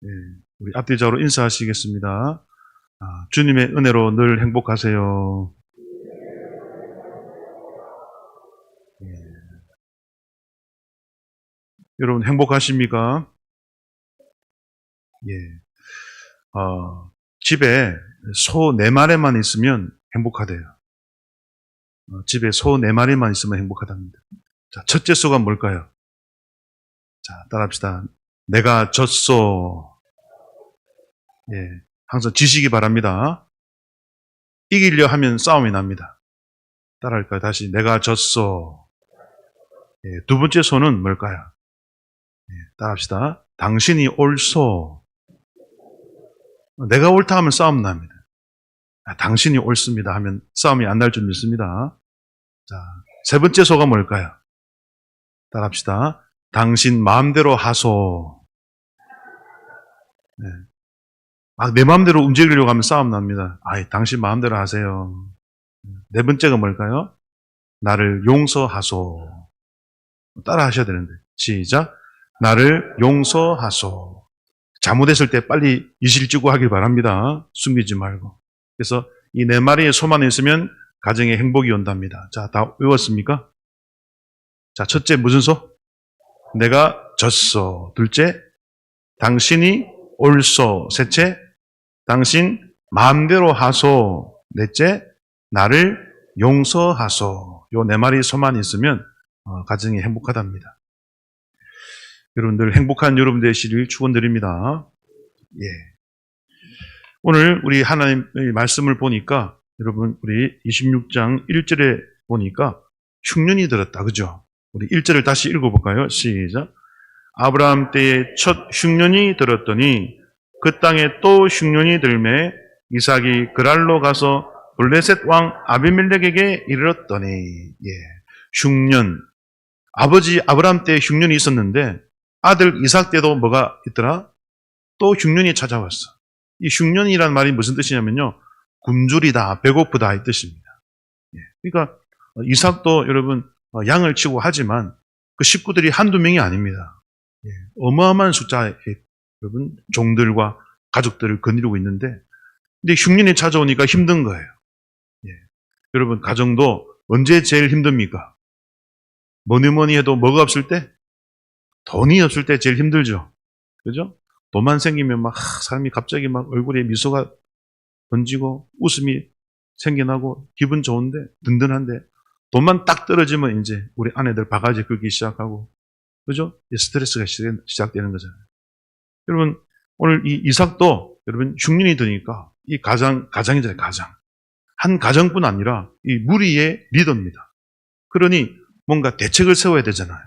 예, 우리 앞뒤적으로 인사하시겠습니다. 주님의 은혜로 늘 행복하세요. 예. 여러분 행복하십니까? 예. 집에 소 4마리만 있으면 행복하대요. 집에 소 4마리만 있으면 행복하답니다. 자, 첫째 소가 뭘까요? 자, 따라합시다. 내가 졌소. 예, 항상 지시기 바랍니다. 이기려 하면 싸움이 납니다. 따라할까요? 다시. 내가 졌소. 예, 두 번째 소는 뭘까요? 예, 따라합시다. 당신이 옳소. 내가 옳다 하면 싸움 납니다. 당신이 옳습니다 하면 싸움이 안 날 줄 믿습니다. 자, 세 번째 소가 뭘까요? 따라합시다. 당신 마음대로 하소. 네. 내 마음대로 움직이려고 하면 싸움 납니다. 당신 마음대로 하세요. 네 번째가 뭘까요? 나를 용서하소. 따라 하셔야 되는데. 시작. 나를 용서하소. 잘못했을 때 빨리 이실직고 하길 바랍니다. 숨기지 말고. 그래서 이 4마리의 소만 있으면 가정에 행복이 온답니다. 자, 다 외웠습니까? 자, 첫째 무슨 소? 내가 졌소. 둘째, 당신이 옳소. 셋째, 당신 마음대로 하소. 넷째, 나를 용서하소. 요 4마리 소만 있으면 가정이 행복하답니다. 여러분들 행복한 여러분 되시길 축원드립니다. 예. 오늘 우리 하나님의 말씀을 보니까 여러분 우리 26장 1절에 보니까 흉년이 들었다. 그죠? 우리 1절을 다시 읽어볼까요? 시작. 아브라함 때에 첫 흉년이 들었더니 그 땅에 또 흉년이 들매 이삭이 그랄로 가서 블레셋 왕 아비멜렉에게 이르렀더니 흉년. 아버지 아브라함 때 흉년이 있었는데 아들 이삭 때도 뭐가 있더라? 또 흉년이 찾아왔어. 이 흉년이란 말이 무슨 뜻이냐면요. 굶주리다, 배고프다 이 뜻입니다. 그러니까 이삭도 여러분 양을 치고 하지만 그 식구들이 한두 명이 아닙니다. 어마어마한 숫자의 여러분 종들과 가족들을 거느리고 있는데 근데 흉년이 찾아오니까 힘든 거예요. 여러분 가정도 언제 제일 힘듭니까? 뭐니 해도 뭐가 없을 때? 돈이 없을 때 제일 힘들죠. 그죠? 돈만 생기면 막 사람이 갑자기 막 얼굴에 미소가 번지고 웃음이 생겨나고 기분 좋은데 든든한데 돈만 딱 떨어지면 이제 우리 아내들 바가지 긁기 시작하고 그죠? 스트레스가 시작되는 거잖아요. 여러분 오늘 이 이삭도 여러분 흉년이 드니까 이 가장이잖아요. 가장. 한 가정뿐 아니라 이 무리의 리더입니다. 그러니 뭔가 대책을 세워야 되잖아요.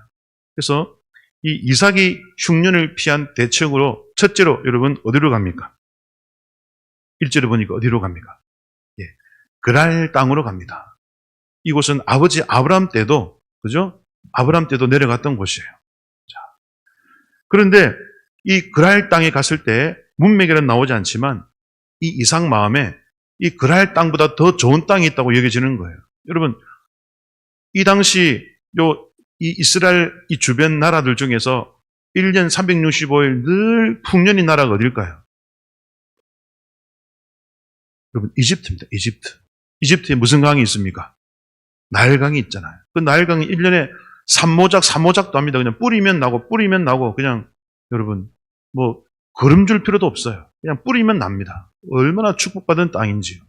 그래서 이 이삭이 흉년을 피한 대책으로 첫째로 여러분 어디로 갑니까? 1절에 보니까 어디로 갑니까? 그랄 땅으로 갑니다. 이곳은 아버지 아브라함 때도 그죠? 아브라함 때도 내려갔던 곳이에요. 자, 그런데 이 그랄 땅에 갔을 때 문맥에는 나오지 않지만 이 이삭 마음에 이 그랄 땅보다 더 좋은 땅이 있다고 여겨지는 거예요. 여러분 이 당시 이 이스라엘 이 주변 나라들 중에서 1년 365일 늘 풍년인 나라가 어딜까요? 여러분 이집트입니다. 이집트. 이집트에 무슨 강이 있습니까? 나일강이 있잖아요. 그 나일강이 1년에 산모작도 합니다. 그냥 뿌리면 나고 그냥 여러분 뭐 거름줄 필요도 없어요. 그냥 뿌리면 납니다. 얼마나 축복받은 땅인지요.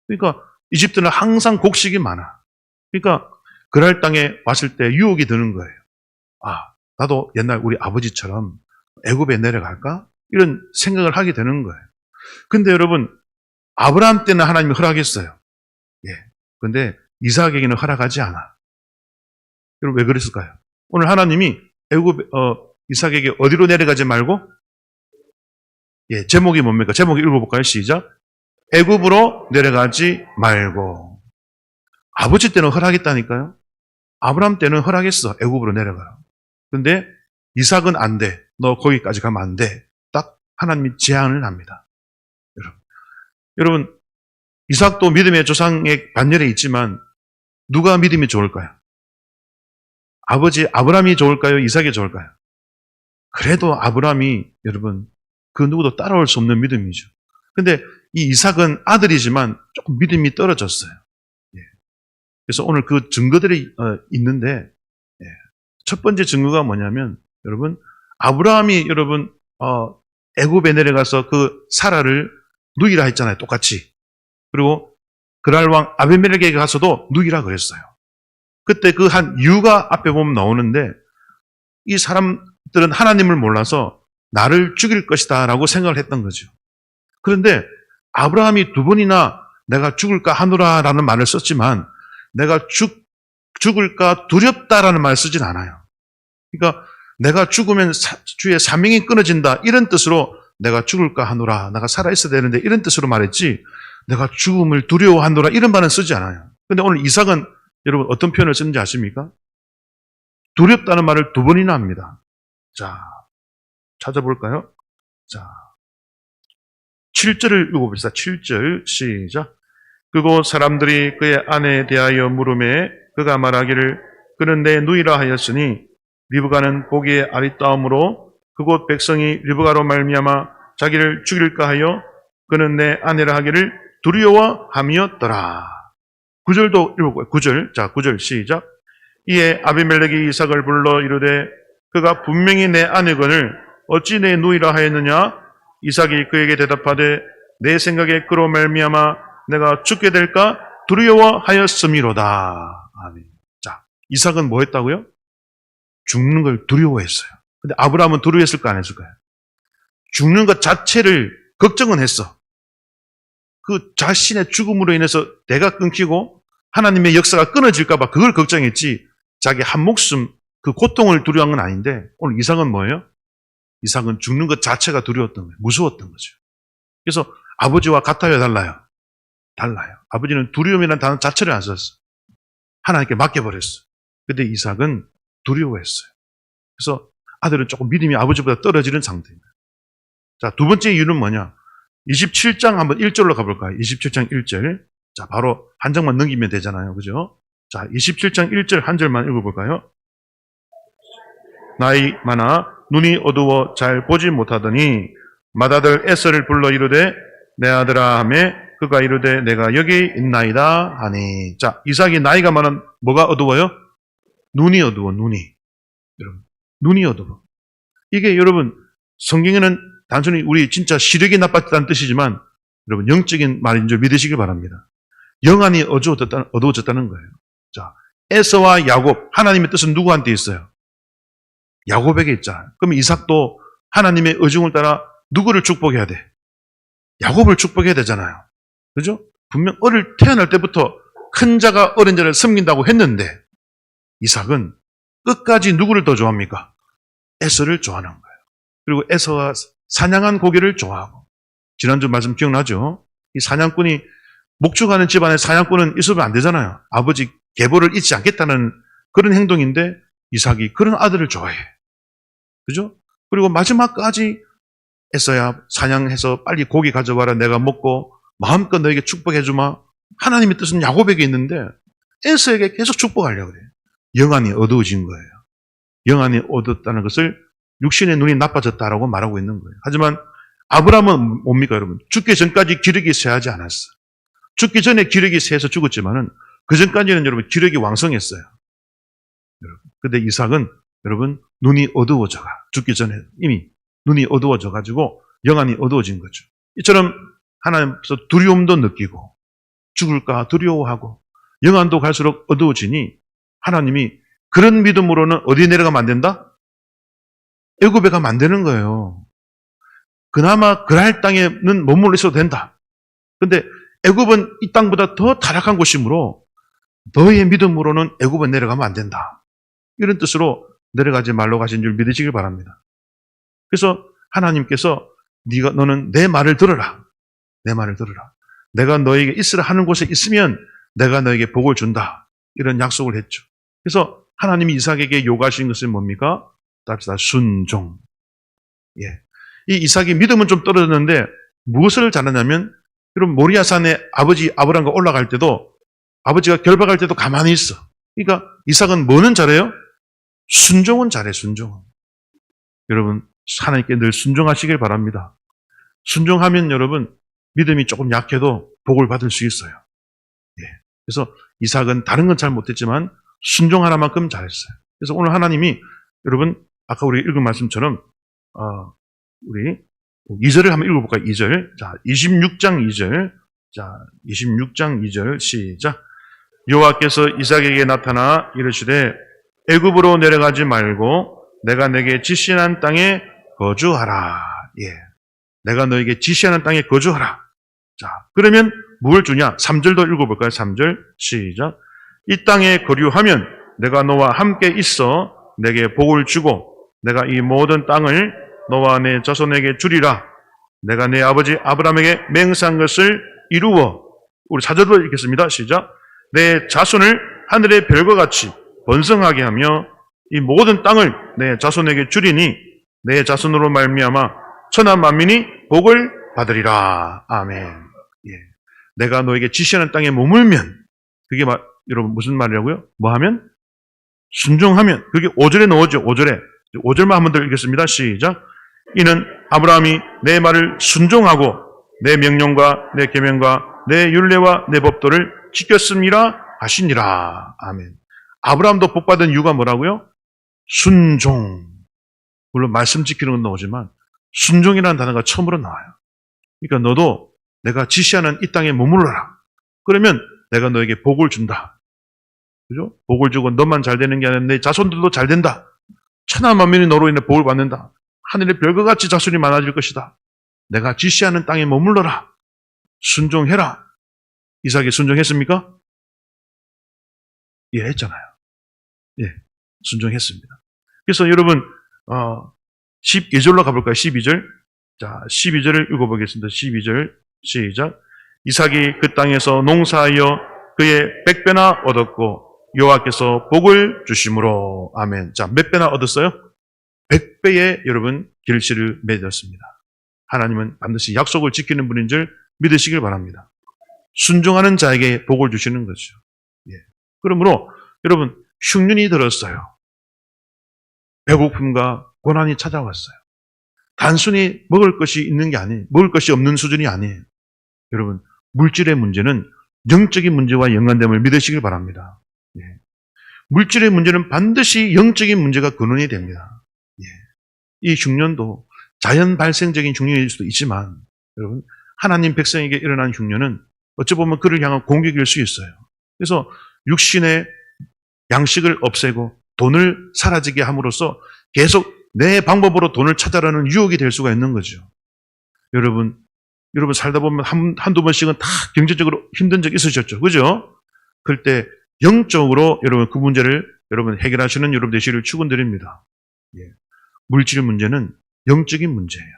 그러니까 이집트는 항상 곡식이 많아. 그러니까 그랄 땅에 왔을 때 유혹이 드는 거예요. 나도 옛날 우리 아버지처럼 애굽에 내려갈까? 이런 생각을 하게 되는 거예요. 근데 여러분 아브라함 때는 하나님이 허락했어요. 근데 이삭에게는 허락하지 않아. 여러분 왜 그랬을까요? 오늘 하나님이 이삭에게 어디로 내려가지 말고 제목이 뭡니까? 제목 읽어볼까요? 시작. 애굽으로 내려가지 말고. 아버지 때는 허락했다니까요. 아브라함 때는 허락했어. 애굽으로 내려가라. 근데 이삭은 안 돼. 너 거기까지 가면 안 돼. 딱 하나님이 제한을 합니다. 여러분 이삭도 믿음의 조상의 반열에 있지만 누가 믿음이 좋을까요? 아버지 아브라함이 좋을까요? 이삭이 좋을까요? 그래도 아브라함이 여러분 그 누구도 따라올 수 없는 믿음이죠. 근데 이 이삭은 아들이지만 조금 믿음이 떨어졌어요. 예. 그래서 오늘 그 증거들이 있는데, 예. 첫 번째 증거가 뭐냐면, 여러분, 아브라함이 여러분, 애굽에 내려가서 그 사라를 누이라 했잖아요. 똑같이. 그리고 그랄 왕 아비멜렉에게 가서도 누이라 그랬어요. 그때 그 한 이유가 앞에 보면 나오는데, 이 사람들은 하나님을 몰라서 나를 죽일 것이다 라고 생각을 했던 거죠. 그런데 아브라함이 두 번이나 내가 죽을까 하노라 라는 말을 썼지만, 내가 죽을까 두렵다라는 말을 쓰진 않아요. 그러니까 내가 죽으면 주의 사명이 끊어진다 이런 뜻으로 내가 죽을까 하노라, 내가 살아있어야 되는데 이런 뜻으로 말했지, 내가 죽음을 두려워하노라 이런 말은 쓰지 않아요. 근데 오늘 이삭은 여러분 어떤 표현을 쓰는지 아십니까? 두렵다는 말을 두 번이나 합니다. 자, 찾아볼까요? 자, 7절을 읽어봅시다. 7절 시작. 그리고 사람들이 그의 아내에 대하여 물음에 그가 말하기를 그는 내 누이라 하였으니 리브가는 보기에 아리따움으로 그곳 백성이 리브가로 말미암아 자기를 죽일까 하여 그는 내 아내라 하기를 두려워함이었더라. 9절도 읽어볼까요? 9절. 자, 9절 시작. 이에 아비멜렉이 이삭을 불러 이르되 그가 분명히 내 아내거늘 어찌 내 누이라 하였느냐? 이삭이 그에게 대답하되 내 생각에 그로 말미암아 내가 죽게 될까 두려워하였음이로다. 아멘. 자, 이삭은 뭐 했다고요? 죽는 걸 두려워했어요. 근데 아브라함은 두려워했을까 안 했을까요? 죽는 것 자체를 걱정은 했어. 그 자신의 죽음으로 인해서 대가 끊기고 하나님의 역사가 끊어질까 봐 그걸 걱정했지, 자기 한 목숨 그 고통을 두려워한 건 아닌데, 오늘 이삭은 뭐예요? 이삭은 죽는 것 자체가 두려웠던 거예요. 무서웠던 거죠. 그래서 아버지와 같아요, 달라요? 달라요. 아버지는 두려움이라는 단어 자체를 안 썼어. 하나님께 맡겨버렸어. 근데 이삭은 두려워했어요. 그래서 아들은 조금 믿음이 아버지보다 떨어지는 상태입니다. 자, 두 번째 이유는 뭐냐? 27장 한번 1절로 가볼까요? 27장 1절. 자, 바로 한 장만 넘기면 되잖아요. 그죠? 자, 27장 1절 한 절만 읽어볼까요? 나이 많아 눈이 어두워 잘 보지 못하더니 맏아들 에서를 불러 이르되 내 아들아 하매 그가 이르되 내가 여기 있나이다 하니. 자, 이삭이 나이가 많은 뭐가 어두워요? 눈이 어두워, 눈이. 여러분, 눈이 어두워. 이게 여러분, 성경에는 단순히 우리 진짜 시력이 나빠졌다는 뜻이지만 여러분, 영적인 말인 줄 믿으시길 바랍니다. 영안이 어두워졌다는 거예요. 자, 에서와 야곱, 하나님의 뜻은 누구한테 있어요? 야곱에게 있잖아요. 그럼 이삭도 하나님의 의중을 따라 누구를 축복해야 돼? 야곱을 축복해야 되잖아요. 그죠? 분명 태어날 때부터 큰 자가 어린 자를 섬긴다고 했는데 이삭은 끝까지 누구를 더 좋아합니까? 에서를 좋아하는 거예요. 그리고 에서가 사냥한 고기를 좋아하고, 지난주 말씀 기억나죠? 이 사냥꾼이, 목축하는 집안에 사냥꾼은 있으면 안 되잖아요. 아버지 계보를 잊지 않겠다는 그런 행동인데 이삭이 그런 아들을 좋아해. 그죠? 그리고 마지막까지 에서야 사냥해서 빨리 고기 가져와라, 내가 먹고 마음껏 너에게 축복해주마. 하나님의 뜻은 야곱에게 있는데 에서에게 계속 축복하려고 그래요. 영안이 어두워진 거예요. 영안이 어두웠다는 것을 육신의 눈이 나빠졌다라고 말하고 있는 거예요. 하지만 아브라함은 뭡니까 여러분? 죽기 전까지 기력이 쇠하지 않았어. 죽기 전에 기력이 쇠해서 죽었지만은 그 전까지는 여러분 기력이 왕성했어요. 여러분. 근데 이삭은 여러분 눈이 어두워져가, 죽기 전에 이미 눈이 어두워져 가지고 영안이 어두워진 거죠. 이처럼 하나님께서 두려움도 느끼고 죽을까 두려워하고 영안도 갈수록 어두워지니 하나님이 그런 믿음으로는 어디에 내려가면 안 된다? 애굽에 가면 안 되는 거예요. 그나마 그랄 땅에는 머물러 있어도 된다. 근데 애굽은 이 땅보다 더 타락한 곳이므로 너의 믿음으로는 애굽에 내려가면 안 된다. 이런 뜻으로 내려가지 말라고 하신 줄 믿으시길 바랍니다. 그래서 하나님께서 너는 내 말을 들어라. 내 말을 들어라. 내가 너에게 있으라 하는 곳에 있으면 내가 너에게 복을 준다. 이런 약속을 했죠. 그래서 하나님이 이삭에게 요구하신 것은 뭡니까? 답시다. 순종. 예. 이 이삭이 믿음은 좀 떨어졌는데 무엇을 잘하냐면, 여러분 모리아산에 아버지 아브람과 올라갈 때도 아버지가 결박할 때도 가만히 있어. 그러니까 이삭은 뭐는 잘해요? 순종은 잘해, 순종은. 여러분 하나님께 늘 순종하시길 바랍니다. 순종하면 여러분 믿음이 조금 약해도 복을 받을 수 있어요. 예. 그래서 이삭은 다른 건 잘 못했지만 순종 하나만큼 잘했어요. 그래서 오늘 하나님이 여러분 아까 우리 읽은 말씀처럼 우리 2절을 한번 읽어볼까요? 2절. 자, 26장 2절. 자, 26장 2절 시작. 여호와께서 이삭에게 나타나 이르시되 애굽으로 내려가지 말고 내가 내게 지시한 땅에 거주하라. 예. 내가 너에게 지시하는 땅에 거주하라. 자, 그러면 뭘 주냐? 3절도 읽어볼까요? 3절 시작. 이 땅에 거류하면 내가 너와 함께 있어 내게 복을 주고 내가 이 모든 땅을 너와 내 자손에게 주리라. 내가 내 아버지 아브라함에게 맹세한 것을 이루어. 우리 4절도 읽겠습니다. 시작. 내 자손을 하늘의 별과 같이 번성하게 하며 이 모든 땅을 내 자손에게 주리니 내 자손으로 말미암아 천하 만민이 복을 받으리라. 아멘. 예. 내가 너에게 지시하는 땅에 머물면 그게 여러분 무슨 말이라고요? 뭐 하면? 순종하면. 그게 5절에 넣어죠. 5절에. 5절만 한 번 더 읽겠습니다. 시작. 이는 아브라함이 내 말을 순종하고 내 명령과 내 계명과 내 율례와 내 법도를 지켰음이라 하시니라. 아멘. 아브라함도 복받은 이유가 뭐라고요? 순종. 물론 말씀 지키는 건 나오지만 순종이라는 단어가 처음으로 나와요. 그러니까 너도 내가 지시하는 이 땅에 머물러라. 그러면 내가 너에게 복을 준다. 그죠? 복을 주고 너만 잘 되는 게 아니라 내 자손들도 잘 된다. 천하 만민이 너로 인해 복을 받는다. 하늘의 별과 같이 자손이 많아질 것이다. 내가 지시하는 땅에 머물러라. 순종해라. 이삭이 순종했습니까? 예, 했잖아요. 예, 순종했습니다. 그래서 여러분 12절로 가볼까요? 12절. 자, 12절을 읽어보겠습니다. 12절 시작. 이삭이 그 땅에서 농사하여 그의 100배나 얻었고 여호와께서 복을 주심으로. 아멘. 자, 몇 배나 얻었어요? 100배의 여러분 결실을 맺었습니다. 하나님은 반드시 약속을 지키는 분인 줄 믿으시길 바랍니다. 순종하는 자에게 복을 주시는 거죠. 예. 그러므로 여러분 흉년이 들었어요. 배고픔과 고난이 찾아왔어요. 단순히 먹을 것이 있는 게 아니에요. 먹을 것이 없는 수준이 아니에요. 여러분 물질의 문제는 영적인 문제와 연관됨을 믿으시길 바랍니다. 예. 물질의 문제는 반드시 영적인 문제가 근원이 됩니다. 예. 이 흉년도 자연 발생적인 흉년일 수도 있지만 여러분 하나님 백성에게 일어난 흉년은 어찌 보면 그를 향한 공격일 수 있어요. 그래서 육신의 양식을 없애고 돈을 사라지게 함으로써 계속 내 방법으로 돈을 찾아라는 유혹이 될 수가 있는 거죠. 여러분 살다 보면 한두 번씩은 다 경제적으로 힘든 적 있으셨죠. 그죠? 그럴 때 영적으로 여러분 그 문제를 여러분 해결하시는 여러분 되시기를 축원드립니다. 예. 물질 문제는 영적인 문제예요.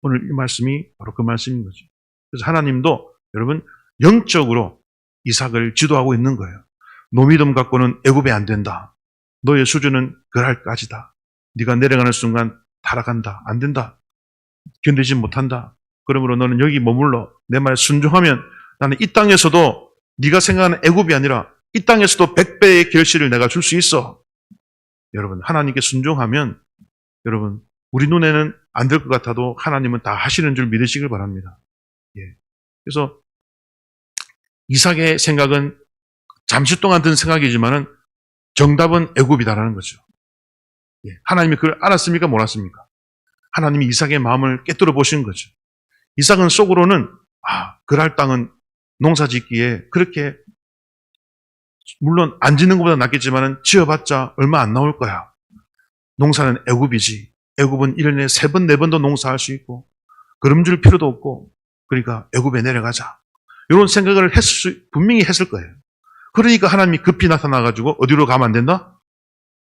오늘 이 말씀이 바로 그 말씀인 거죠. 그래서 하나님도 여러분 영적으로 이삭을 지도하고 있는 거예요. 너 믿음 갖고는 애굽에 안 된다. 너의 수준은 그랄까지다. 네가 내려가는 순간 타락한다. 안 된다. 견디지 못한다. 그러므로 너는 여기 머물러 내 말에 순종하면 나는 이 땅에서도 네가 생각하는 애굽이 아니라 이 땅에서도 100배의 결실을 내가 줄 수 있어. 여러분 하나님께 순종하면 여러분 우리 눈에는 안 될 것 같아도 하나님은 다 하시는 줄 믿으시길 바랍니다. 예. 그래서 이삭의 생각은 잠시 동안 든 생각이지만은 정답은 애굽이다라는 거죠. 예. 하나님이 그걸 알았습니까? 몰랐습니까? 하나님이 이삭의 마음을 깨뜨려 보신 거죠. 이삭은 속으로는 그랄 땅은 농사 짓기에 그렇게 물론 안 짓는 것보다 낫겠지만은 지어봤자 얼마 안 나올 거야. 농사는 애굽이지. 애굽은 1년에 3번, 4번도 농사할 수 있고 그름줄 필요도 없고 그러니까 애굽에 내려가자. 이런 생각을 분명히 했을 거예요. 그러니까 하나님이 급히 나타나가지고 어디로 가면 안 된다?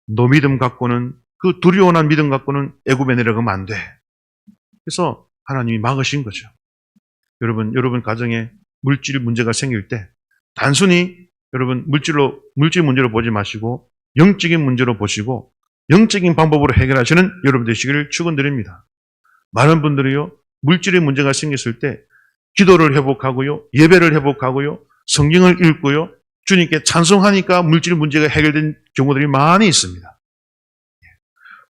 너 믿음 갖고는 그 두려워한 믿음 갖고는 애굽에 내려가면 안 돼. 그래서 하나님이 막으신 거죠. 여러분 가정에 물질 문제가 생길 때 단순히 여러분 물질 문제로 보지 마시고 영적인 문제로 보시고 영적인 방법으로 해결하시는 여러분 되시기를 축원드립니다. 많은 분들이요 물질의 문제가 생겼을 때 기도를 회복하고요 예배를 회복하고요 성경을 읽고요 주님께 찬송하니까 물질 문제가 해결된 경우들이 많이 있습니다.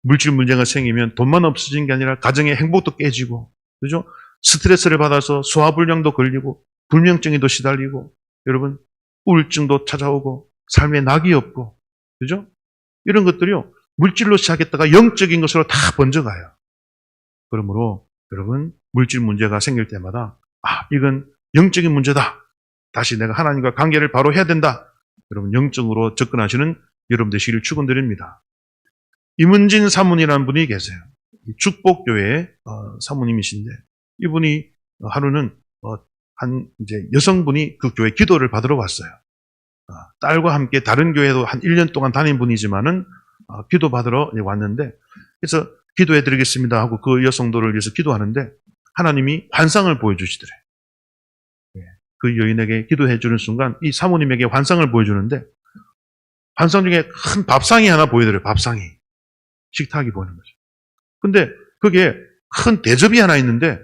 물질 문제가 생기면 돈만 없어진 게 아니라 가정의 행복도 깨지고 그죠? 스트레스를 받아서 소화불량도 걸리고 불면증에도 시달리고 여러분 우울증도 찾아오고 삶에 낙이 없고 그죠? 이런 것들이요. 물질로 시작했다가 영적인 것으로 다 번져가요. 그러므로 여러분 물질 문제가 생길 때마다 이건 영적인 문제다. 다시 내가 하나님과 관계를 바로 해야 된다. 여러분 영적으로 접근하시는 여러분 되시기를 축원드립니다. 임은진 사모님이라는 분이 계세요. 축복교회 사모님이신데 이분이 하루는 한 이제 여성분이 그 교회 기도를 받으러 왔어요. 딸과 함께 다른 교회도 한 1년 동안 다닌 분이지만은 기도 받으러 왔는데 그래서 기도해 드리겠습니다 하고 그 여성도를 위해서 기도하는데 하나님이 환상을 보여주시더래. 그 여인에게 기도해 주는 순간 이 사모님에게 환상을 보여주는데 환상 중에 큰 밥상이 하나 보이더래요. 밥상이. 식탁이 보이는 거죠. 근데 그게 큰 대접이 하나 있는데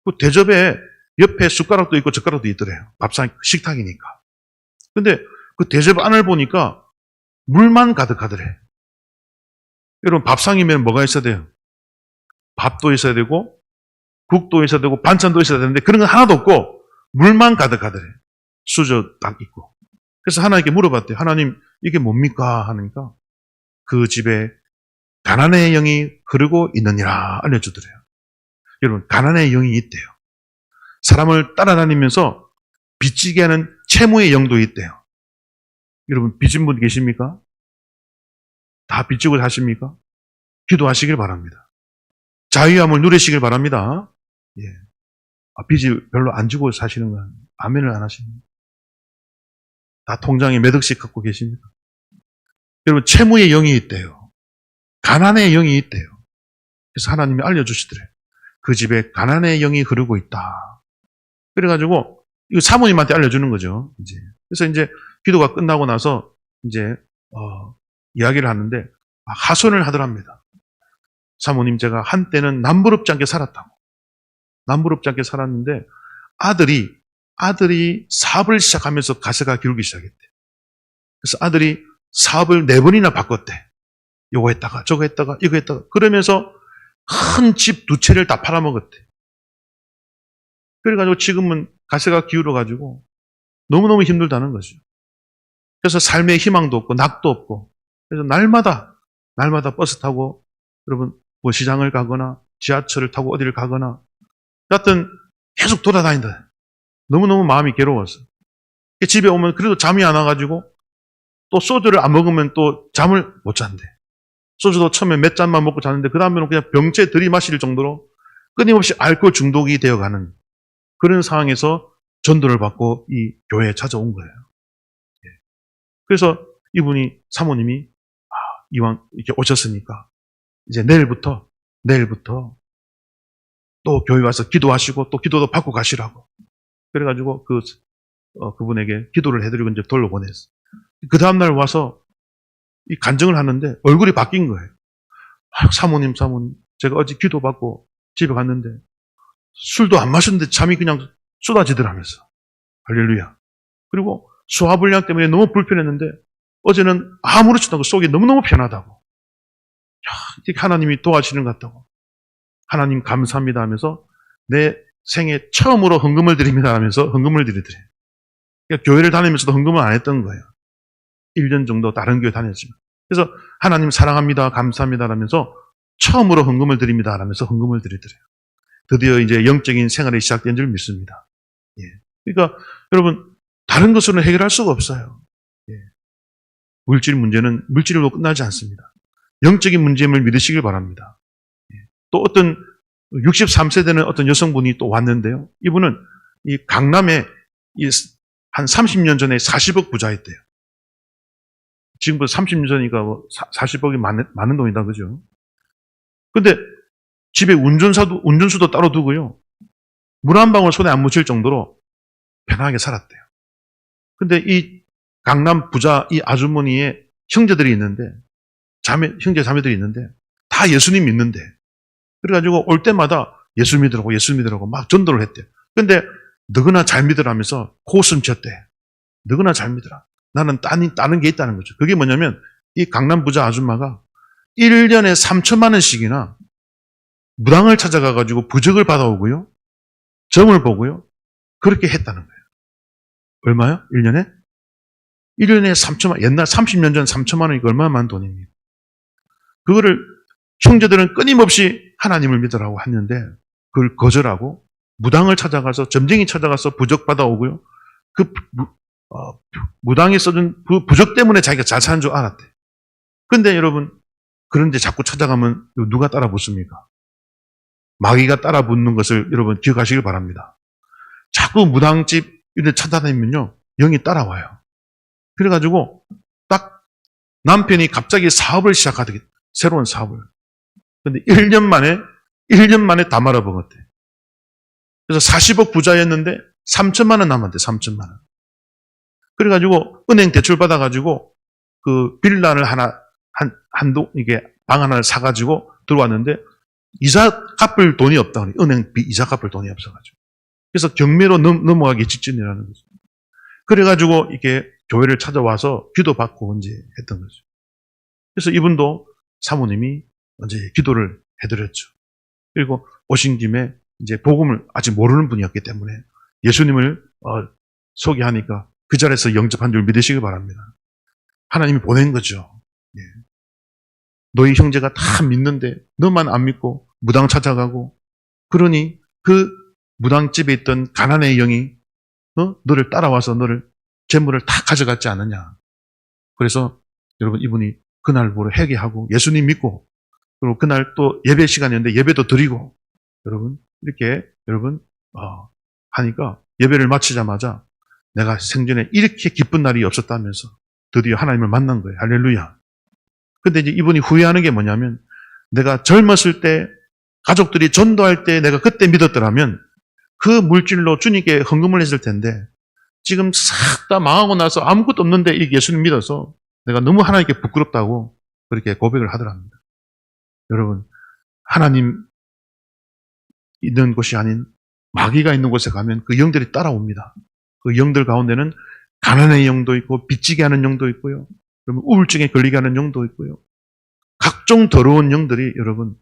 그 대접에 옆에 숟가락도 있고 젓가락도 있더래요. 밥상, 식탁이니까. 근데 그 대접 안을 보니까 물만 가득하더래. 여러분 밥상이면 뭐가 있어야 돼요? 밥도 있어야 되고 국도 있어야 되고 반찬도 있어야 되는데 그런 건 하나도 없고 물만 가득하더래. 수저 딱 있고. 그래서 하나님께 물어봤대요. 하나님 이게 뭡니까? 하니까 그 집에 가난의 영이 흐르고 있느니라 알려주더래요. 여러분 가난의 영이 있대요. 사람을 따라다니면서 빚지게 하는 채무의 영도 있대요. 여러분 빚진 분 계십니까? 다 빚지고 사십니까? 기도하시길 바랍니다. 자유함을 누리시길 바랍니다. 예. 빚이 별로 안 지고 사시는 건 아멘을 안 하십니까? 다 통장에 몇 억씩 갖고 계십니까? 여러분 채무의 영이 있대요. 가난의 영이 있대요. 그래서 하나님이 알려주시더래요. 그 집에 가난의 영이 흐르고 있다. 그래가지고 이거 사모님한테 알려주는 거죠. 이제 그래서 이제 기도가 끝나고 나서 이제 이야기를 하는데 하소연을 하더랍니다. 사모님 제가 한때는 남부럽지 않게 살았다고. 남부럽지 않게 살았는데 아들이 사업을 시작하면서 가세가 기울기 시작했대. 그래서 아들이 사업을 4번이나 바꿨대. 요거 했다가 저거 했다가 이거 했다가 그러면서 큰 집 2채를 다 팔아먹었대. 그래가지고 지금은 가세가 기울어가지고 너무너무 힘들다는 거죠. 그래서 삶의 희망도 없고 낙도 없고 그래서 날마다 버스 타고 여러분 뭐 시장을 가거나 지하철을 타고 어디를 가거나 여하튼 계속 돌아다닌다. 너무너무 마음이 괴로워서 집에 오면 그래도 잠이 안 와가지고 또 소주를 안 먹으면 또 잠을 못 잔대. 소주도 처음에 몇 잔만 먹고 자는데 그 다음에는 그냥 병째 들이마실 정도로 끊임없이 알코올 중독이 되어가는 그런 상황에서 전도를 받고 이 교회에 찾아온 거예요. 그래서 이분이 사모님이 이왕 이렇게 오셨으니까 이제 내일부터 또 교회 와서 기도하시고 또 기도도 받고 가시라고 그래가지고 그분에게 기도를 해드리고 이제 돌려보냈어요. 그 다음날 와서 이 간증을 하는데 얼굴이 바뀐 거예요. 사모님, 제가 어제 기도받고 집에 갔는데 술도 안 마셨는데 잠이 그냥 쏟아지더라면서. 할렐루야. 그리고 소화불량 때문에 너무 불편했는데 어제는 아무렇지도 않고 속이 너무너무 편하다고. 이렇게 하나님이 도와주시는 것 같다고. 하나님 감사합니다 하면서 내 생애 처음으로 헌금을 드립니다 하면서 헌금을 드리더래요. 그러니까 교회를 다니면서도 헌금을 안 했던 거예요. 1년 정도 다른 교회 다녔지만. 그래서 하나님 사랑합니다, 감사합니다 하면서 처음으로 헌금을 드립니다 하면서 헌금을 드리더래요. 드디어 이제 영적인 생활이 시작된 줄 믿습니다. 예. 그러니까 여러분 다른 것으로는 해결할 수가 없어요. 예. 물질 문제는 물질로 끝나지 않습니다. 영적인 문제임을 믿으시길 바랍니다. 예. 또 어떤 63세되는 어떤 여성분이 또 왔는데요. 이분은 이 강남에 한 30년 전에 40억 부자였대요. 지금부터 30년 전이니까 40억이 많은 돈이다, 그죠? 근데 집에 운전수도 따로 두고요. 물 한 방울 손에 안 묻힐 정도로 편하게 살았대요. 근데 이 강남 부자 이 아주머니의 형제들이 있는데, 형제 자매들이 있는데, 다 예수님 믿는데, 그래가지고 올 때마다 예수 믿으라고 막 전도를 했대요. 근데 너그나 잘 믿으라면서 코웃음 쳤대. 너그나 잘 믿으라. 나는 따는 게 있다는 거죠. 그게 뭐냐면 이 강남 부자 아줌마가 1년에 3천만 원씩이나 무당을 찾아가가지고 부적을 받아오고요. 점을 보고요. 그렇게 했다는 거예요. 얼마요? 1년에? 1년에 3천만, 옛날 30년 전 3천만 원이 얼마나 많은 돈입니까? 그거를 형제들은 끊임없이 하나님을 믿으라고 했는데 그걸 거절하고 무당을 찾아가서 점쟁이 찾아가서 부적 받아오고요. 그 무당이 써준 그 부적 때문에 자기가 잘 사는 줄 알았대. 근데 여러분 그런데 자꾸 찾아가면 누가 따라 붙습니까? 마귀가 따라 붙는 것을 여러분 기억하시길 바랍니다. 자꾸 무당집 이렇게 찾아다니면요 영이 따라와요. 그래가지고 딱 남편이 갑자기 사업을 시작하더니 새로운 사업을. 근데 1년 만에 다 말아먹었대. 그래서 40억 부자였는데 3천만 원 남았대, 3천만 원. 그래가지고 은행 대출 받아가지고 그 빌라를 이게 방 하나를 사가지고 들어왔는데 이자 갚을 돈이 없다. 은행 이자 갚을 돈이 없어가지고. 그래서 경매로 넘어가기 직전이라는 거죠. 그래가지고 이게 교회를 찾아와서 기도받고 이제 했던 거죠. 그래서 이분도 사모님이 이제 기도를 해드렸죠. 그리고 오신 김에 이제 복음을 아직 모르는 분이었기 때문에 예수님을 소개하니까 그 자리에서 영접한 줄 믿으시기 바랍니다. 하나님이 보낸 거죠. 예. 너희 형제가 다 믿는데 너만 안 믿고 무당 찾아가고 그러니 그 무당집에 있던 가난의 영이 너를 따라와서 너를 재물을 다 가져갔지 않느냐. 그래서 여러분 이분이 그날부로 회개하고 예수님 믿고 그리고 그날 또 예배 시간이었는데 예배도 드리고 여러분 이렇게 여러분 하니까 예배를 마치자마자 내가 생전에 이렇게 기쁜 날이 없었다면서 드디어 하나님을 만난 거예요. 할렐루야. 근데 이제 이분이 후회하는 게 뭐냐면 내가 젊었을 때 가족들이 전도할 때 내가 그때 믿었더라면 그 물질로 주님께 헌금을 했을 텐데 지금 싹 다 망하고 나서 아무것도 없는데 이 예수님 믿어서 내가 너무 하나님께 부끄럽다고 그렇게 고백을 하더랍니다. 여러분 하나님 있는 곳이 아닌 마귀가 있는 곳에 가면 그 영들이 따라옵니다. 그 영들 가운데는 가난의 영도 있고 빚지게 하는 영도 있고요. 그러면 우울증에 걸리게 하는 영도 있고요. 각종 더러운 영들이 여러분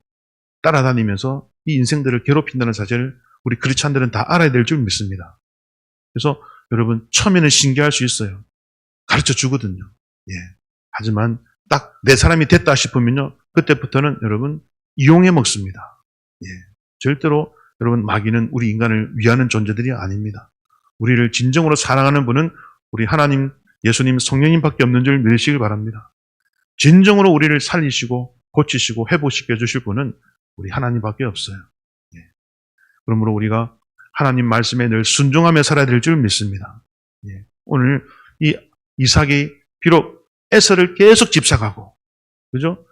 따라다니면서 이 인생들을 괴롭힌다는 사실을 우리 크리스찬들은 다 알아야 될 줄 믿습니다. 그래서 여러분 처음에는 신기할 수 있어요. 가르쳐 주거든요. 예. 하지만 딱 내 사람이 됐다 싶으면요. 그때부터는 여러분 이용해 먹습니다. 예. 절대로 여러분 마귀는 우리 인간을 위하는 존재들이 아닙니다. 우리를 진정으로 사랑하는 분은 우리 하나님, 예수님, 성령님밖에 없는 줄 믿으시길 바랍니다. 진정으로 우리를 살리시고 고치시고 회복시켜 주실 분은 우리 하나님밖에 없어요. 예. 그러므로 우리가 하나님 말씀에 늘 순종하며 살아야 될 줄 믿습니다. 예. 오늘 이 이삭이 비록 에서를 계속 집착하고, 그죠?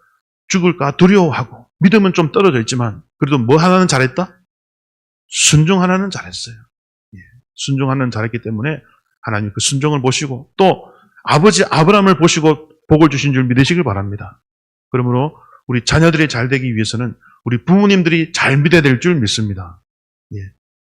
죽을까 두려워하고, 믿음은 좀 떨어져 있지만, 그래도 뭐 하나는 잘했다? 순종 하나는 잘했어요. 예. 순종 하나는 잘했기 때문에 하나님 그 순종을 보시고, 또 아버지 아브라함을 보시고 복을 주신 줄 믿으시길 바랍니다. 그러므로 우리 자녀들이 잘 되기 위해서는 우리 부모님들이 잘 믿어야 될 줄 믿습니다. 예.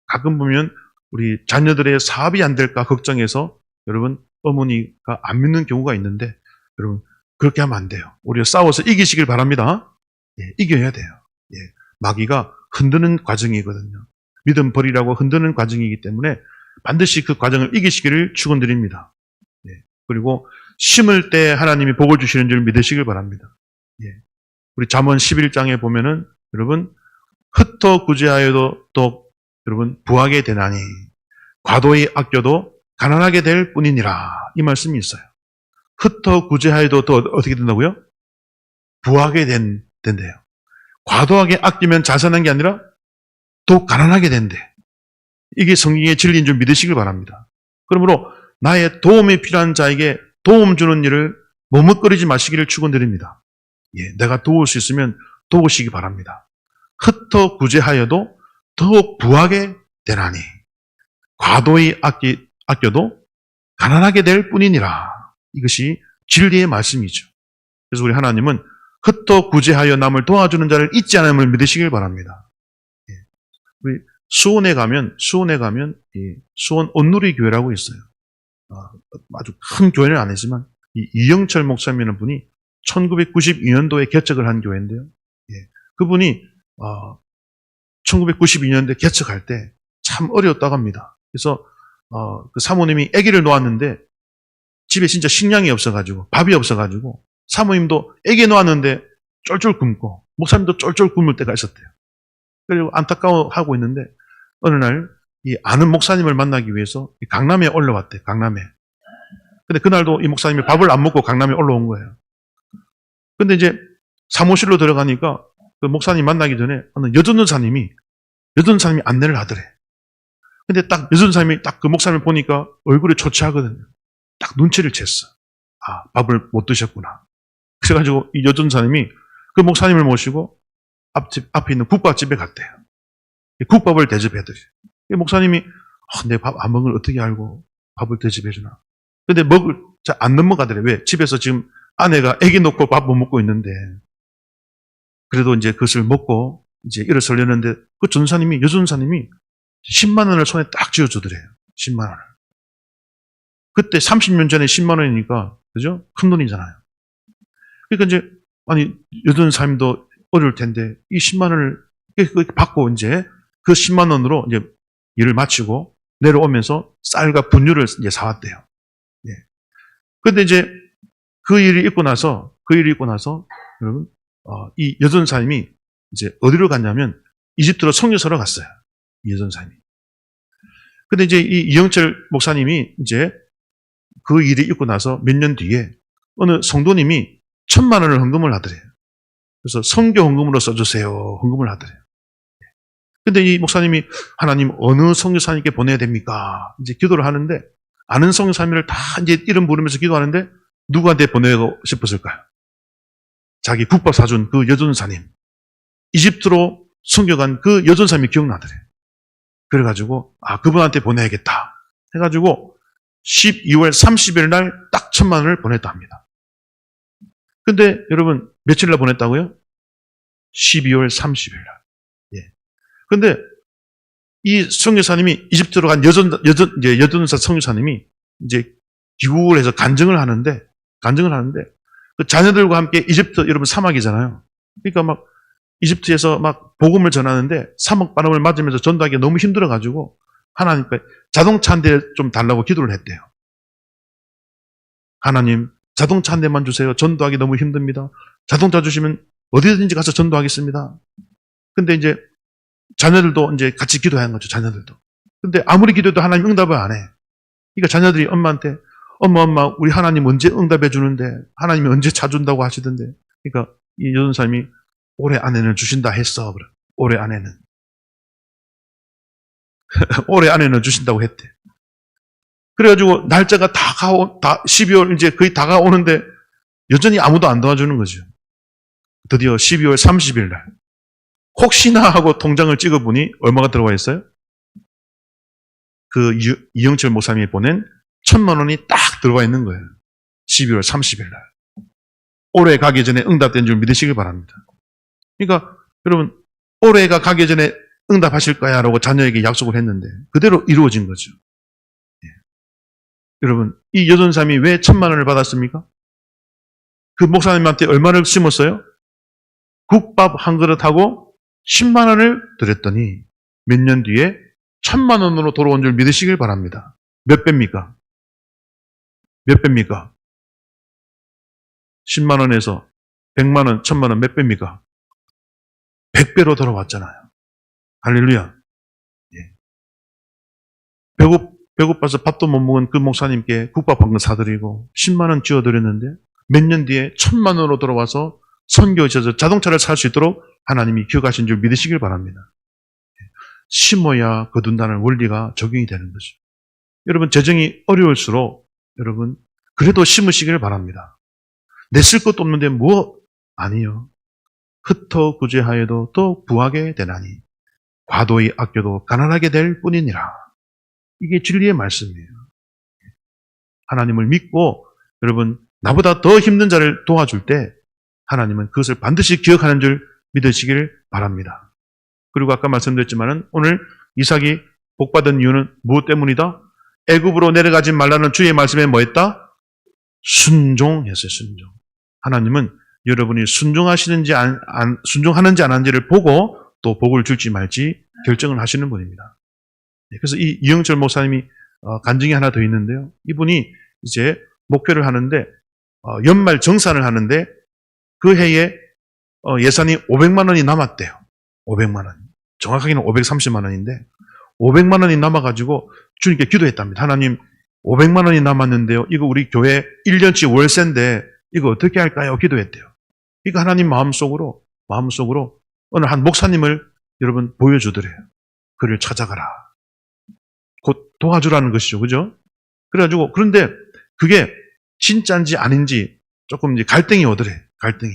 가끔 보면 우리 자녀들의 사업이 안 될까 걱정해서 여러분 어머니가 안 믿는 경우가 있는데 여러분 그렇게 하면 안 돼요. 우리가 싸워서 이기시길 바랍니다. 예, 이겨야 돼요. 예, 마귀가 흔드는 과정이거든요. 믿음 버리라고 흔드는 과정이기 때문에 반드시 그 과정을 이기시기를 축원드립니다. 예, 그리고 심을 때 하나님이 복을 주시는 줄 믿으시길 바랍니다. 예, 우리 잠언 11장에 보면은 여러분 흩어 구제하여도 또 여러분 부하게 되나니 과도히 아껴도 가난하게 될 뿐이니라 이 말씀이 있어요. 흩어 구제하여도 또 어떻게 된다고요? 부하게 된대요. 과도하게 아끼면 잘 사는 게 아니라 더 가난하게 된대. 이게 성경의 진리인 줄 믿으시길 바랍니다. 그러므로 나의 도움이 필요한 자에게 도움 주는 일을 머뭇거리지 마시기를 축원드립니다. 예, 내가 도울 수 있으면 도우시기 바랍니다. 흩어 구제하여도 더욱 부하게 되나니 과도히 아껴도 가난하게 될 뿐이니라. 이것이 진리의 말씀이죠. 그래서 우리 하나님은 흩어 구제하여 남을 도와주는 자를 잊지 않음을 믿으시길 바랍니다. 예. 우리 수원에 가면 수원 온누리 교회라고 있어요. 아주 큰 교회는 아니지만 이영철 목사님이라는 분이 1992년도에 개척을 한 교회인데요. 예. 그분이 1992년도에 개척할 때 참 어려웠다고 합니다. 그래서 그 사모님이 아기를 놓았는데 집에 진짜 식량이 없어가지고 밥이 없어가지고 사모님도 아기 놓았는데 쫄쫄 굶고 목사님도 쫄쫄 굶을 때가 있었대요. 그리고 안타까워하고 있는데 어느 날 이 아는 목사님을 만나기 위해서 강남에 올라왔대. 강남에. 근데 그날도 이 목사님이 밥을 안 먹고 강남에 올라온 거예요. 근데 이제 사무실로 들어가니까 그 목사님 만나기 전에 어느 여전사님이 안내를 하더래. 근데 딱 여전사님이 딱 그 목사님을 보니까 얼굴이 초췌하거든요. 딱 눈치를 챘어. 아, 밥을 못 드셨구나. 그래가지고 이 여전사님이 그 목사님을 모시고 앞에 있는 국밥집에 갔대요. 국밥을 대접해드려요. 목사님이 내 밥 안 먹을 어떻게 알고 밥을 대접해주나. 근데 잘 안 넘어가더래. 왜? 집에서 지금 아내가 아기 놓고 밥 못 먹고 있는데. 그래도 이제 그것을 먹고 이제 일어서려는데 그 여전사님이 10만 원을 손에 딱 쥐어주더래요. 10만 원을. 그때 30년 전에 10만 원이니까, 그죠? 큰 돈이잖아요. 그러니까 이제, 여전사님도 어려울 텐데, 이 10만 원을 받고 이제 그 10만 원으로 이제 일을 마치고 내려오면서 쌀과 분유를 이제 사왔대요. 예. 근데 이제 그 일이 있고 나서, 여러분, 이 여전사님이 이제 어디로 갔냐면 이집트로 선교사로 갔어요. 이 여전사님이. 근데 이제 이 이영철 목사님이 이제 그 일이 있고 나서 몇 년 뒤에 어느 성도님이 1,000만 원을 헌금을 하더래요. 그래서 선교 헌금으로 써주세요. 헌금을 하더래요. 근데 이 목사님이 하나님 어느 선교사님께 보내야 됩니까? 이제 기도를 하는데 아는 선교사님을 다 이제 이름 부르면서 기도하는데 누구한테 보내고 싶었을까요? 자기 국밥 사준 그 여전사님. 이집트로 선교간 그 여전사님이 기억나더래요. 그래가지고 그분한테 보내야겠다 해가지고 12월 30일 날 딱 1,000만 원을 보냈다 합니다. 근데 여러분 며칠 날 보냈다고요? 12월 30일 날. 예. 근데 이 선교사님이 이집트로 간 여전사 선교사님이 이제 귀국을 해서 간증을 하는데 그 자녀들과 함께 이집트 여러분 사막이잖아요. 그러니까 막 이집트에서 막 복음을 전하는데 사막 바람을 맞으면서 전도하기 너무 힘들어가지고 하나님께 자동차 한 대 좀 달라고 기도를 했대요. 하나님 자동차 한 대만 주세요. 전도하기 너무 힘듭니다. 자동차 주시면 어디든지 가서 전도하겠습니다. 근데 이제 자녀들도 이제 같이 기도한 거죠. 자녀들도. 근데 아무리 기도해도 하나님 응답을 안 해. 그러니까 자녀들이 엄마한테 엄마 우리 하나님 언제 응답해 주는데 하나님이 언제 차 준다고 하시던데. 그러니까 이 여전사님이 올해 안에는 주신다 했어. 올해 안에는. 올해 안에는 주신다고 했대. 그래가지고 날짜가 12월 이제 거의 다가오는데 여전히 아무도 안 도와주는 거죠. 드디어 12월 30일 날. 혹시나 하고 통장을 찍어보니 얼마가 들어와 있어요? 그 이영철 목사님이 보낸 1,000만 원이 딱 들어와 있는 거예요. 12월 30일 날. 올해 가기 전에 응답된 줄 믿으시길 바랍니다. 그러니까 여러분 올해가 가기 전에 응답하실 거야 라고 자녀에게 약속을 했는데 그대로 이루어진 거죠. 예. 여러분 이 여전사님이 왜 1,000만 원을 받았습니까? 그 목사님한테 얼마를 심었어요? 국밥 한 그릇하고 10만 원을 드렸더니 몇 년 뒤에 1,000만 원으로 돌아온 줄 믿으시길 바랍니다. 몇 배입니까? 몇 배입니까? 10만 원에서 100만 원, 1,000만 원 몇 배입니까? 100배로 돌아왔잖아요. 할렐루야. 예. 배고파서 밥도 못 먹은 그 목사님께 국밥 한 건 사드리고 10만 원 쥐어드렸는데 몇 년 뒤에 1,000만 원으로 돌아와서 선교하셔서 자동차를 살 수 있도록 하나님이 기억하신 줄 믿으시길 바랍니다. 심어야 거둔다는 원리가 적용이 되는 거죠. 여러분 재정이 어려울수록 여러분 그래도 심으시길 바랍니다. 내 쓸 것도 없는데 아니요. 흩어 구제하여도 또 구하게 되나니 과도히 아껴도 가난하게 될 뿐이니라. 이게 진리의 말씀이에요. 하나님을 믿고 여러분 나보다 더 힘든 자를 도와줄 때 하나님은 그것을 반드시 기억하는 줄 믿으시길 바랍니다. 그리고 아까 말씀드렸지만은 오늘 이삭이 복받은 이유는 무엇 때문이다? 애굽으로 내려가지 말라는 주의 말씀에 뭐했다? 순종했어요. 순종. 하나님은 여러분이 순종하시는지 순종하는지 안 하는지를 보고 또 복을 줄지 말지 결정을 하시는 분입니다. 그래서 이 이영철 목사님이 간증이 하나 더 있는데요. 이분이 이제 목회를 하는데 연말 정산을 하는데 그 해에 예산이 500만 원이 남았대요. 500만 원. 정확하게는 530만 원인데 500만 원이 남아가지고 주님께 기도했답니다. 하나님 500만 원이 남았는데요. 이거 우리 교회 1년치 월세인데 이거 어떻게 할까요? 기도했대요. 이거 하나님 마음속으로 어느 한 목사님을 여러분 보여주더래요. 그를 찾아가라. 곧 도와주라는 것이죠. 그죠? 그래가지고 그런데 그게 진짜인지 아닌지 조금 이제 갈등이 오더래. 갈등이.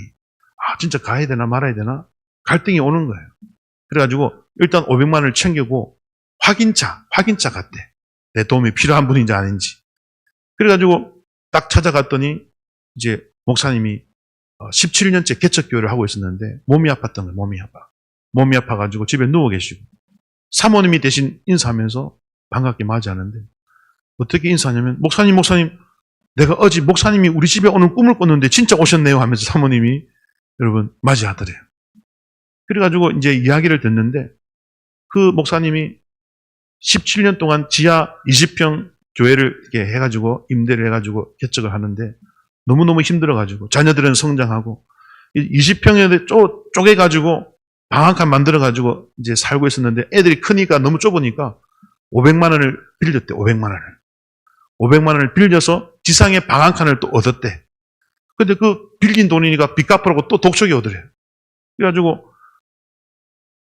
진짜 가야 되나 말아야 되나? 갈등이 오는 거예요. 그래가지고 일단 500만 원을 챙기고 확인차 갔대. 내 도움이 필요한 분인지 아닌지. 그래가지고 딱 찾아갔더니 이제 목사님이 17년째 개척교회를 하고 있었는데 몸이 아팠던 거예요. 몸이 아파가지고 집에 누워 계시고 사모님이 대신 인사하면서 반갑게 맞이하는데 어떻게 인사하냐면 목사님 내가 어제 목사님이 우리 집에 오는 꿈을 꿨는데 진짜 오셨네요 하면서 사모님이 여러분 맞이하더래요. 그래가지고 이제 이야기를 듣는데 그 목사님이 17년 동안 지하 20평 교회를 이렇게 해가지고 임대를 해가지고 개척을 하는데 너무너무 힘들어가지고 자녀들은 성장하고 20평에 쪼개가지고 방 한 칸 만들어가지고 이제 살고 있었는데 애들이 크니까 너무 좁으니까 500만 원을 빌렸대. 500만 원을 빌려서 지상에 방 한 칸을 또 얻었대. 근데 그 빌린 돈이니까 빚 갚으라고 또 독촉이 오더래요. 그래가지고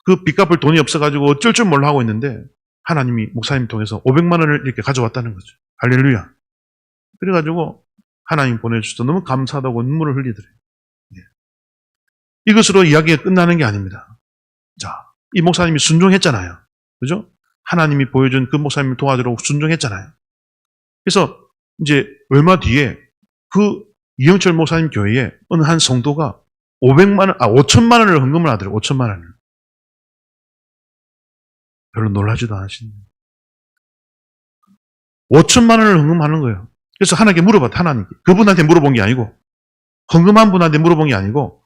그 빚 갚을 돈이 없어가지고 어쩔 줄 몰라 하고 있는데 하나님이 목사님 통해서 500만 원을 이렇게 가져왔다는 거죠. 할렐루야. 그래가지고 하나님 보내주셔서 너무 감사하다고 눈물을 흘리더래요. 이것으로 이야기가 끝나는 게 아닙니다. 자, 이 목사님이 순종했잖아요. 그죠? 하나님이 보여준 그 목사님을 도와주려고 순종했잖아요. 그래서 이제 얼마 뒤에 그 이영철 목사님 교회에 어느 한 성도가 5천만 원을 헌금을 하더래요. 5천만 원을. 별로 놀라지도 않으시네요. 5천만 원을 헌금하는 거예요. 그래서 하나님께 물어봤다. 하나님께. 그분한테 물어본 게 아니고 헌금한 분한테 물어본 게 아니고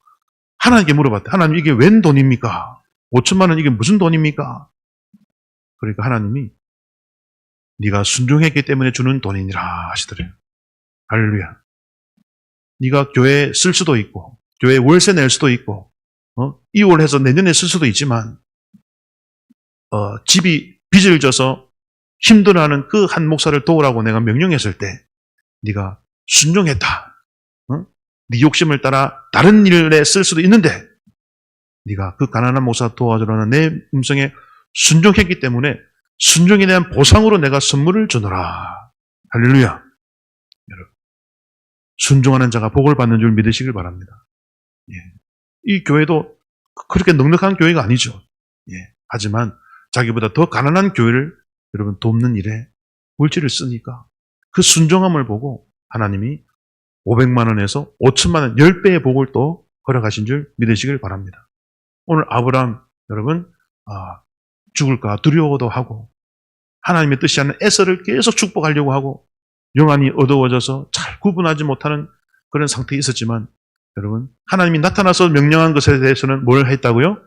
하나님께 물어봤다. 하나님 이게 웬 돈입니까? 5천만 원 이게 무슨 돈입니까? 그러니까 하나님이 네가 순종했기 때문에 주는 돈이니라 하시더래요. 할렐루야. 네가 교회에 쓸 수도 있고 교회에 월세 낼 수도 있고 이월해서 내년에 쓸 수도 있지만 집이 빚을 져서 힘들어하는 그 한 목사를 도우라고 내가 명령했을 때 네가 순종했다. 네 욕심을 따라 다른 일에 쓸 수도 있는데 네가 그 가난한 목사 도와주라는 내 음성에 순종했기 때문에 순종에 대한 보상으로 내가 선물을 주노라. 할렐루야. 여러분, 순종하는 자가 복을 받는 줄 믿으시길 바랍니다. 이 교회도 그렇게 넉넉한 교회가 아니죠. 하지만 자기보다 더 가난한 교회를 여러분 돕는 일에 물질을 쓰니까 그 순종함을 보고 하나님이 500만 원에서 5천만 원 10배의 복을 또 허락하신 줄 믿으시길 바랍니다. 오늘 아브라함 여러분 죽을까 두려워도 하고 하나님의 뜻이 않는 에서를 계속 축복하려고 하고 영안이 어두워져서 잘 구분하지 못하는 그런 상태에 있었지만 여러분 하나님이 나타나서 명령한 것에 대해서는 뭘 했다고요?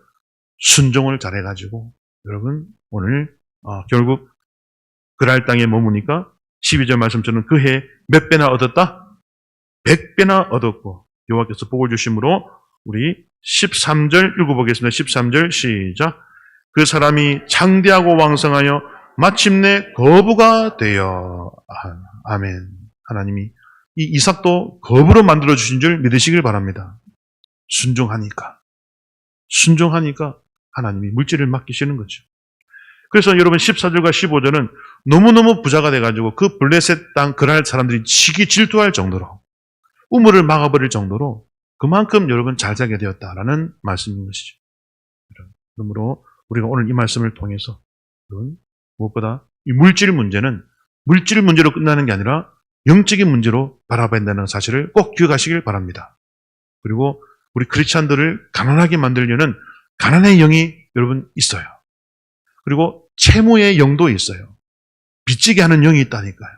순종을 잘해가지고 여러분 오늘 결국 그랄 땅에 머무니까 12절 말씀처럼 그 해 몇 배나 얻었다? 100배나 얻었고 여호와께서 복을 주심으로 우리 13절 읽어보겠습니다. 13절 시작. 그 사람이 장대하고 왕성하여 마침내 거부가 되어 아멘. 하나님이 이 이삭도 거부로 만들어 주신 줄 믿으시길 바랍니다. 순종하니까 하나님이 물질을 맡기시는 거죠. 그래서 여러분 14절과 15절은 너무너무 부자가 돼가지고 그 블레셋 땅 그랄 사람들이 지기 질투할 정도로 우물을 막아버릴 정도로 그만큼 여러분 잘 살게 되었다라는 말씀인 것이죠. 그러므로 우리가 오늘 이 말씀을 통해서 여러분 무엇보다 이 물질 문제는 물질 문제로 끝나는 게 아니라 영적인 문제로 바라봐야 된다는 사실을 꼭 기억하시길 바랍니다. 그리고 우리 크리스찬들을 가난하게 만들려는 가난의 영이 여러분 있어요. 그리고 채무의 영도 있어요. 빚지게 하는 영이 있다니까요.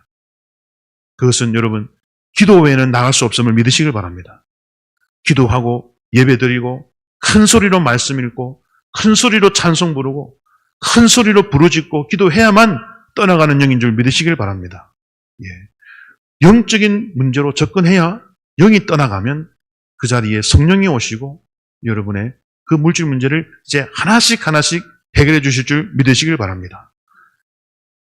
그것은 여러분 기도 외에는 나갈 수 없음을 믿으시길 바랍니다. 기도하고 예배드리고 큰 소리로 말씀 읽고 큰 소리로 찬송 부르고 큰 소리로 부르짖고 기도해야만 떠나가는 영인 줄 믿으시길 바랍니다. 예. 영적인 문제로 접근해야 영이 떠나가면 그 자리에 성령이 오시고 여러분의 그 물질 문제를 이제 하나씩 해결해 주실 줄 믿으시길 바랍니다.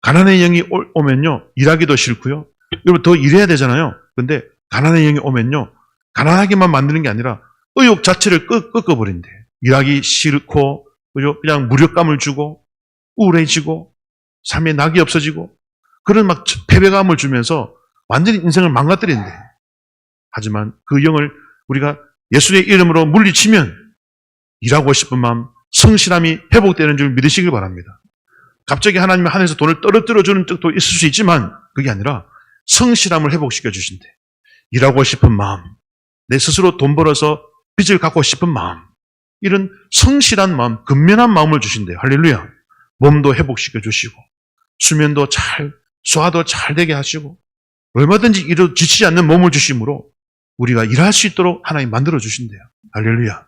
가난의 영이 오면요, 일하기도 싫고요. 여러분 더 일해야 되잖아요. 근데 가난의 영이 오면요, 가난하게만 만드는 게 아니라 의욕 자체를 꺾어버린대. 일하기 싫고, 그죠? 그냥 무력감을 주고, 우울해지고, 삶에 낙이 없어지고, 그런 막 패배감을 주면서 완전히 인생을 망가뜨린대. 하지만 그 영을 우리가 예수의 이름으로 물리치면 일하고 싶은 마음, 성실함이 회복되는 줄 믿으시길 바랍니다. 갑자기 하나님이 하늘에서 돈을 떨어뜨려 주는 적도 있을 수 있지만 그게 아니라 성실함을 회복시켜 주신대. 일하고 싶은 마음, 내 스스로 돈 벌어서 빚을 갚고 싶은 마음, 이런 성실한 마음, 근면한 마음을 주신대요. 할렐루야. 몸도 회복시켜 주시고 수면도 잘, 소화도 잘 되게 하시고 얼마든지 일도 지치지 않는 몸을 주심으로 우리가 일할 수 있도록 하나님 만들어 주신대요. 할렐루야.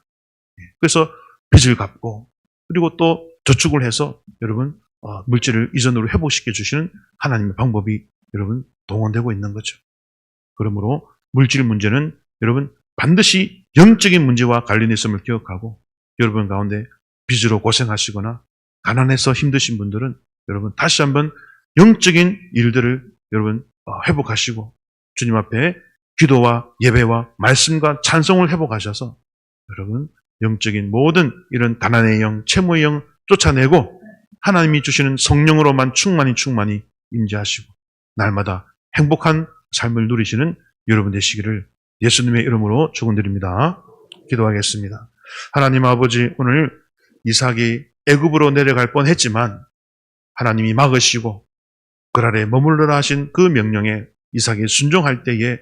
그래서 빚을 갚고 그리고 또 저축을 해서 여러분 물질을 이전으로 회복시켜 주시는 하나님의 방법이 여러분 동원되고 있는 거죠. 그러므로 물질 문제는 여러분 반드시 영적인 문제와 관련이 있음을 기억하고 여러분 가운데 빚으로 고생하시거나 가난해서 힘드신 분들은 여러분 다시 한번 영적인 일들을 여러분 회복하시고 주님 앞에 기도와 예배와 말씀과 찬송을 회복하셔서 여러분 영적인 모든 이런 가난의 영, 채무의 영 쫓아내고 하나님이 주시는 성령으로만 충만히 임재하시고 날마다 행복한 삶을 누리시는 여러분 되시기를 예수님의 이름으로 축원드립니다. 기도하겠습니다. 하나님 아버지, 오늘 이삭이 애굽으로 내려갈 뻔했지만 하나님이 막으시고 그 아래 머물러라 하신 그 명령에 이삭이 순종할 때에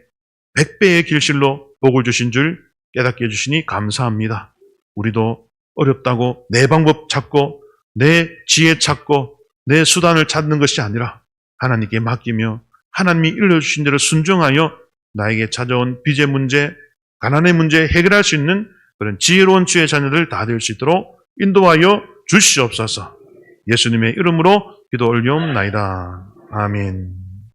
100배의 길실로 복을 주신 줄 깨닫게 해주시니 감사합니다. 우리도 어렵다고 내 방법 찾고 내 지혜 찾고 내 수단을 찾는 것이 아니라 하나님께 맡기며 하나님이 일러주신 대로 순종하여 나에게 찾아온 빚의 문제, 가난의 문제 해결할 수 있는 그런 지혜로운 주의 자녀들 다 될 수 있도록 인도하여 주시옵소서. 예수님의 이름으로 기도 올리옵나이다. 아멘.